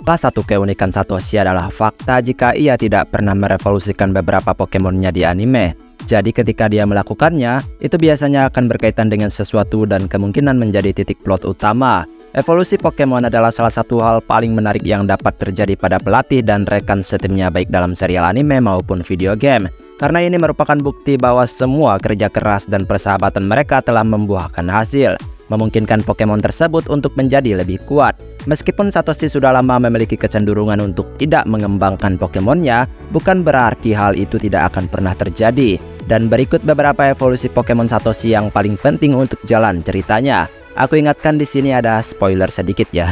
Salah satu keunikan Satoshi adalah fakta jika ia tidak pernah merevolusikan beberapa Pokemonnya di anime. Jadi ketika dia melakukannya, itu biasanya akan berkaitan dengan sesuatu dan kemungkinan menjadi titik plot utama. Evolusi Pokemon adalah salah satu hal paling menarik yang dapat terjadi pada pelatih dan rekan setimnya baik dalam serial anime maupun video game. Karena ini merupakan bukti bahwa semua kerja keras dan persahabatan mereka telah membuahkan hasil, memungkinkan Pokemon tersebut untuk menjadi lebih kuat. Meskipun Satoshi sudah lama memiliki kecenderungan untuk tidak mengembangkan Pokemonnya, bukan berarti hal itu tidak akan pernah terjadi. Dan berikut beberapa evolusi Pokemon Satoshi yang paling penting untuk jalan ceritanya. Aku ingatkan di sini ada spoiler sedikit ya.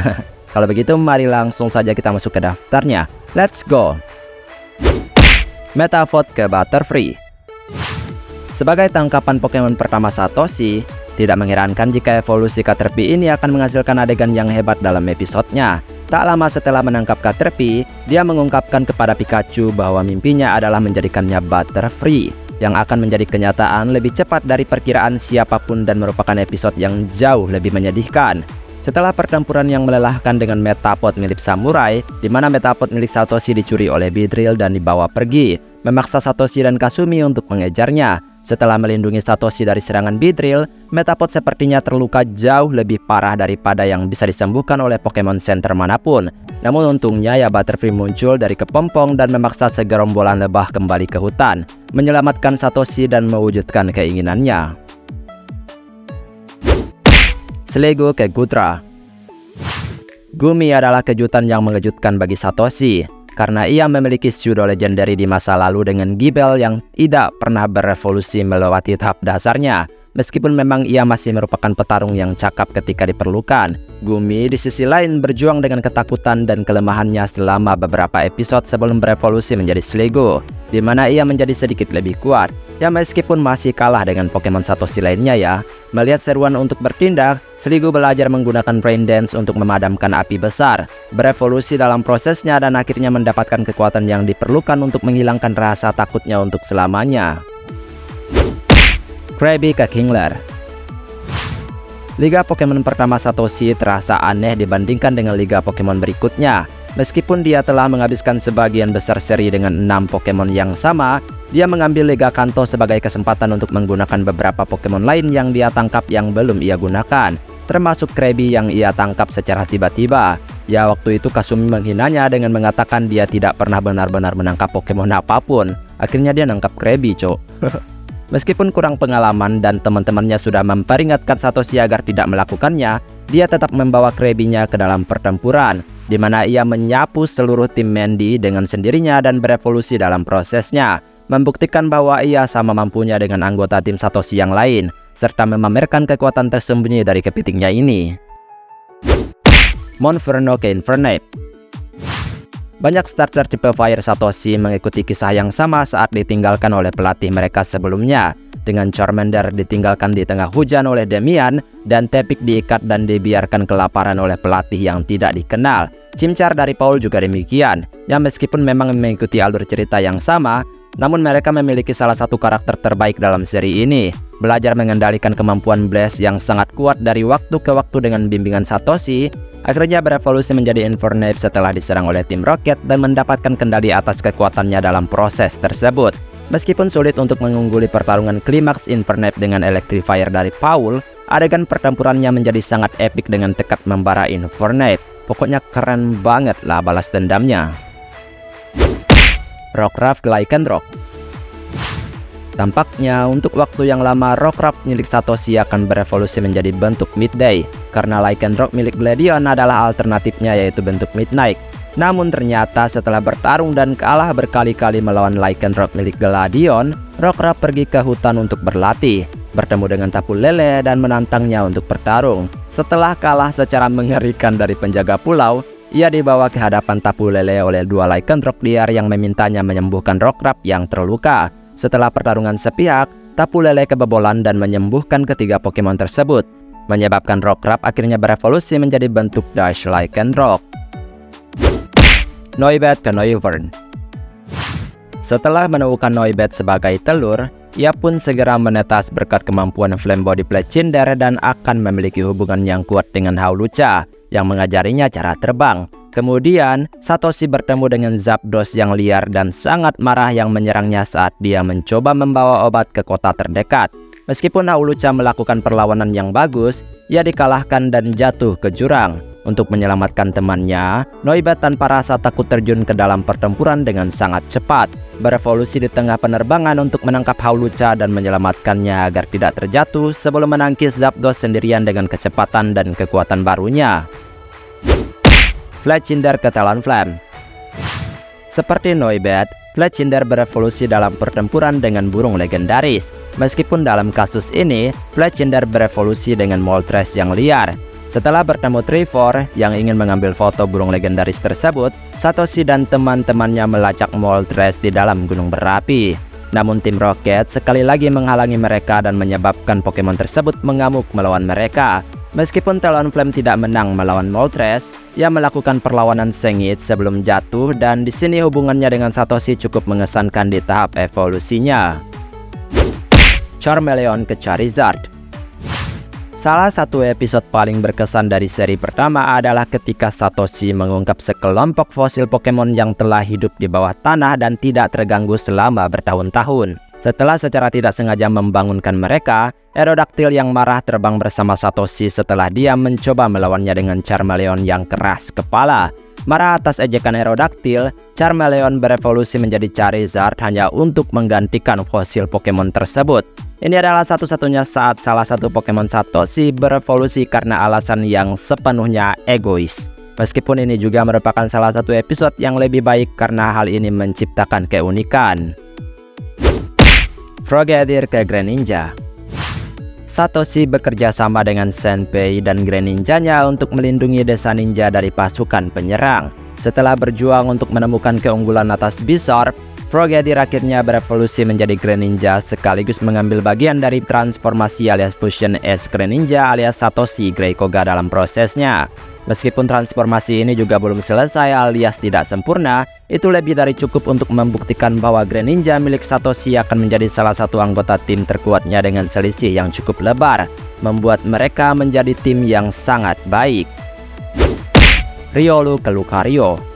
Kalau begitu mari langsung saja kita masuk ke daftarnya. Let's go! Metapod ke Butterfree. Sebagai tangkapan Pokemon pertama Satoshi, tidak mengherankan jika evolusi Caterpie ini akan menghasilkan adegan yang hebat dalam episodenya. Tak lama setelah menangkap Caterpie, dia mengungkapkan kepada Pikachu bahwa mimpinya adalah menjadikannya Butterfree, yang akan menjadi kenyataan lebih cepat dari perkiraan siapapun dan merupakan episode yang jauh lebih menyedihkan. Setelah pertempuran yang melelahkan dengan Metapod milik samurai, di mana Metapod milik Satoshi dicuri oleh Beedrill dan dibawa pergi, memaksa Satoshi dan Kasumi untuk mengejarnya. Setelah melindungi Satoshi dari serangan Beedrill, Metapod sepertinya terluka jauh lebih parah daripada yang bisa disembuhkan oleh Pokemon Center manapun. Namun untungnya ya Butterfree muncul dari kepompong dan memaksa segerombolan lebah kembali ke hutan, menyelamatkan Satoshi dan mewujudkan keinginannya. Slego ke Goodra. Gumi adalah kejutan yang mengejutkan bagi Satoshi, karena ia memiliki pseudo legendary di masa lalu dengan Gible yang tidak pernah berevolusi melewati tahap dasarnya. Meskipun memang ia masih merupakan petarung yang cakap ketika diperlukan, Gumi di sisi lain berjuang dengan ketakutan dan kelemahannya selama beberapa episode sebelum berevolusi menjadi Slego, di mana ia menjadi sedikit lebih kuat. Ya meskipun masih kalah dengan Pokemon Satoshi lainnya ya. Melihat seruan untuk bertindak, Slego belajar menggunakan Rain Dance untuk memadamkan api besar, berevolusi dalam prosesnya dan akhirnya mendapatkan kekuatan yang diperlukan untuk menghilangkan rasa takutnya untuk selamanya. Krabby ke Kingler. Liga Pokemon pertama Satoshi terasa aneh dibandingkan dengan liga Pokemon berikutnya. Meskipun dia telah menghabiskan sebagian besar seri dengan 6 Pokemon yang sama, dia mengambil Liga Kanto sebagai kesempatan untuk menggunakan beberapa Pokemon lain yang dia tangkap yang belum ia gunakan, termasuk Krabby yang ia tangkap secara tiba-tiba. Ya waktu itu Kasumi menghinanya dengan mengatakan dia tidak pernah benar-benar menangkap Pokemon apapun. Akhirnya dia nangkap Krabby, cok. Meskipun kurang pengalaman dan teman-temannya sudah memperingatkan Satoshi agar tidak melakukannya, dia tetap membawa Krabby-nya ke dalam pertempuran, di mana ia menyapu seluruh tim Mandy dengan sendirinya dan berevolusi dalam prosesnya, membuktikan bahwa ia sama mampunya dengan anggota tim Satoshi yang lain, serta memamerkan kekuatan tersembunyi dari kepitingnya ini. Monferno ke Infernape. Banyak starter tipe Fire Satoshi mengikuti kisah yang sama saat ditinggalkan oleh pelatih mereka sebelumnya, dengan Charmander ditinggalkan di tengah hujan oleh Demian, dan Tepik diikat dan dibiarkan kelaparan oleh pelatih yang tidak dikenal. Chimchar dari Paul juga demikian, yang meskipun memang mengikuti alur cerita yang sama, namun mereka memiliki salah satu karakter terbaik dalam seri ini, belajar mengendalikan kemampuan Blaze yang sangat kuat dari waktu ke waktu dengan bimbingan Satoshi. Akhirnya berevolusi menjadi Infernape setelah diserang oleh tim Rocket dan mendapatkan kendali atas kekuatannya dalam proses tersebut. Meskipun sulit untuk mengungguli pertarungan klimaks Infernape dengan Electrifier dari Paul, adegan pertempurannya menjadi sangat epik dengan tekad membara Infernape. Pokoknya keren banget lah balas dendamnya. Rockruff ke Lycanroc. Tampaknya untuk waktu yang lama Rockruff milik Satoshi akan berevolusi menjadi bentuk Midday, karena Lycanroc milik Gladion adalah alternatifnya yaitu bentuk Midnight. Namun ternyata setelah bertarung dan kalah berkali-kali melawan Lycanroc milik Gladion, Rockruff pergi ke hutan untuk berlatih, bertemu dengan Tapu Lele dan menantangnya untuk bertarung. Setelah kalah secara mengerikan dari penjaga pulau, ia dibawa ke hadapan Tapu Lele oleh 2 Lycanroc liar yang memintanya menyembuhkan Rockruff yang terluka. Setelah pertarungan sepihak, Tapu Lele kebobolan dan menyembuhkan ketiga Pokemon tersebut, menyebabkan Rockruff akhirnya berevolusi menjadi bentuk Dash Lycanroc. Noibat ke Noivern. Setelah menemukan Noibat sebagai telur, ia pun segera menetas berkat kemampuan Flame Body Plate Cinder dan akan memiliki hubungan yang kuat dengan Hawlucha yang mengajarinya cara terbang. Kemudian, Satoshi bertemu dengan Zapdos yang liar dan sangat marah yang menyerangnya saat dia mencoba membawa obat ke kota terdekat. Meskipun Hawlucha melakukan perlawanan yang bagus, ia dikalahkan dan jatuh ke jurang. Untuk menyelamatkan temannya, Noibat tanpa rasa takut terjun ke dalam pertempuran dengan sangat cepat, berevolusi di tengah penerbangan untuk menangkap Hawlucha dan menyelamatkannya agar tidak terjatuh sebelum menangkis Zapdos sendirian dengan kecepatan dan kekuatan barunya. Fletchinder ke Talonflame. Seperti Noibat, Fletchinder berevolusi dalam pertempuran dengan burung legendaris. Meskipun dalam kasus ini, Fletchinder berevolusi dengan Moltres yang liar. Setelah bertemu Trevor yang ingin mengambil foto burung legendaris tersebut, Satoshi dan teman-temannya melacak Moltres di dalam gunung berapi. Namun tim Rocket sekali lagi menghalangi mereka dan menyebabkan Pokemon tersebut mengamuk melawan mereka. Meskipun Talonflame tidak menang melawan Moltres, ia melakukan perlawanan sengit sebelum jatuh dan di sini hubungannya dengan Satoshi cukup mengesankan di tahap evolusinya. Charmeleon ke Charizard. Salah satu episode paling berkesan dari seri pertama adalah ketika Satoshi mengungkap sekelompok fosil Pokemon yang telah hidup di bawah tanah dan tidak terganggu selama bertahun-tahun. Setelah secara tidak sengaja membangunkan mereka, Aerodactyl yang marah terbang bersama Satoshi setelah dia mencoba melawannya dengan Charmeleon yang keras kepala. Marah atas ejekan Aerodactyl, Charmeleon berevolusi menjadi Charizard hanya untuk menggantikan fosil Pokemon tersebut. Ini adalah satu-satunya saat salah satu Pokemon Satoshi berevolusi karena alasan yang sepenuhnya egois. Meskipun ini juga merupakan salah satu episode yang lebih baik karena hal ini menciptakan keunikan. Frogadier ke Greninja. Satoshi bekerja sama dengan Senpei dan Greninja-nya untuk melindungi desa ninja dari pasukan penyerang. Setelah berjuang untuk menemukan keunggulan atas Bizarre, Frogadier akhirnya berevolusi menjadi Greninja sekaligus mengambil bagian dari transformasi alias fusion es Greninja alias Satoshi Grey Koga dalam prosesnya. Meskipun transformasi ini juga belum selesai alias tidak sempurna, itu lebih dari cukup untuk membuktikan bahwa Greninja milik Satoshi akan menjadi salah satu anggota tim terkuatnya dengan selisih yang cukup lebar, membuat mereka menjadi tim yang sangat baik. Riolu ke Lucario.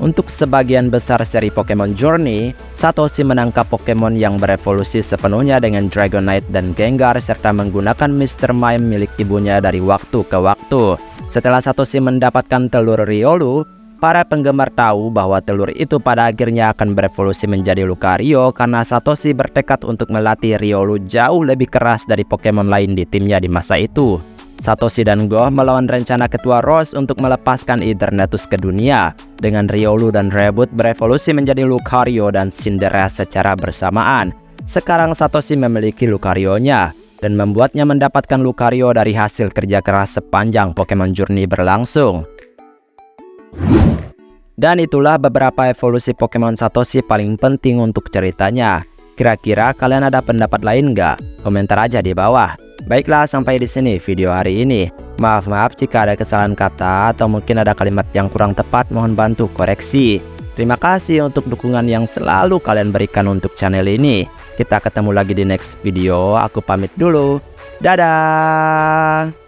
Untuk sebagian besar seri Pokemon Journey, Satoshi menangkap Pokemon yang berevolusi sepenuhnya dengan Dragonite dan Gengar serta menggunakan Mr. Mime milik ibunya dari waktu ke waktu. Setelah Satoshi mendapatkan telur Riolu, para penggemar tahu bahwa telur itu pada akhirnya akan berevolusi menjadi Lucario karena Satoshi bertekad untuk melatih Riolu jauh lebih keras dari Pokemon lain di timnya di masa itu. Satoshi dan Goh melawan rencana Ketua Rose untuk melepaskan Eternatus ke dunia. Dengan Riolu dan Rebut berevolusi menjadi Lucario dan Cinderace secara bersamaan. Sekarang Satoshi memiliki Lucario-nya dan membuatnya mendapatkan Lucario dari hasil kerja keras sepanjang Pokemon Journey berlangsung. Dan itulah beberapa evolusi Pokemon Satoshi paling penting untuk ceritanya. Kira-kira kalian ada pendapat lain nggak? Komentar aja di bawah. Baiklah, sampai di sini video hari ini. Maaf jika ada kesalahan kata atau mungkin ada kalimat yang kurang tepat, mohon bantu koreksi. Terima kasih untuk dukungan yang selalu kalian berikan untuk channel ini. Kita ketemu lagi di next video. Aku pamit dulu. Dadah.